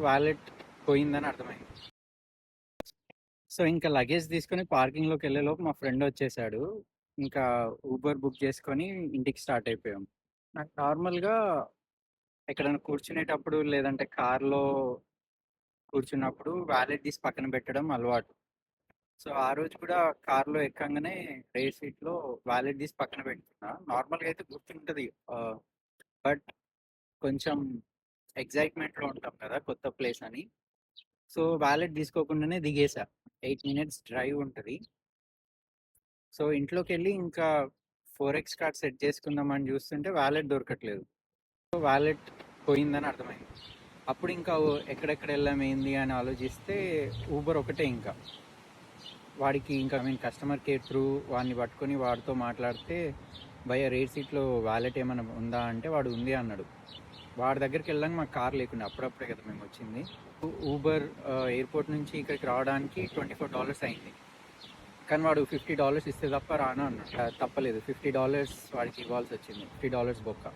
Wallet పోయిందని అర్థమైంది. So, ఇంకా లగేజ్ తీసుకొని పార్కింగ్‌లోకి వెళ్ళేలోపు మా ఫ్రెండ్ వచ్చేసాడు. ఇంకా ఊబర్ బుక్ చేసుకొని ఇంటికి స్టార్ట్ అయిపోయాం. నాకు నార్మల్‌గా ఎక్కడైనా కూర్చునేటప్పుడు లేదంటే కార్‌లో కూర్చున్నప్పుడు వాలెట్ తీసి పక్కన పెట్టడం అలవాటు. సో, ఆ రోజు కూడా కార్‌లో ఎక్కంగానే రేర్ సీట్‌లో వాలెట్ తీసి పక్కన పెట్టుకున్నా. నార్మల్‌గా అయితే గుర్తుంటది. బట్ కొంచెం ఎక్సైట్‌మెంట్‌లో ఉంటాం కదా! కొత్త ప్లేస్ అని. సో, వాలెట్ తీసుకోకుండానే దిగేసా. 8 మినిట్స్ డ్రైవ్ ఉంటది. సో, ఇంట్లోకెళ్ళి ఇంకా 4ఎక్స్ కార్డ్ సెట్ చేసుకుందామని చూస్తుంటే వాలెట్ దొరకట్లేదు. సో, వాలెట్ పోయిందని అర్థమైంది. అప్పుడు ఇంకా ఎక్కడెక్కడ వెళ్ళాం ఏంది అని ఆలోచిస్తే ఊబర్ ఒకటే ఇంకా. వాడికి ఇంకా కస్టమర్ కేర్ త్రూ వాడిని పట్టుకొని వాడితో మాట్లాడితే భయ్యా రేర్ సీట్లో వాలెట్ ఏమైనా ఉందా అంటే వాడు ఉంది అన్నాడు. వాడి దగ్గరికి వెళ్ళడానికి మాకు కార్ లేకుండా అప్పుడప్పుడే కదా మేము వచ్చింది. ఊబర్ ఎయిర్పోర్ట్ నుంచి ఇక్కడికి రావడానికి $24 అయింది. కానీ వాడు $50 ఇస్తే తప్ప రాను అన్నాడు. తప్పలేదు, $50 వాడికి ఇవ్వాల్సి వచ్చింది. $50 బొక్క.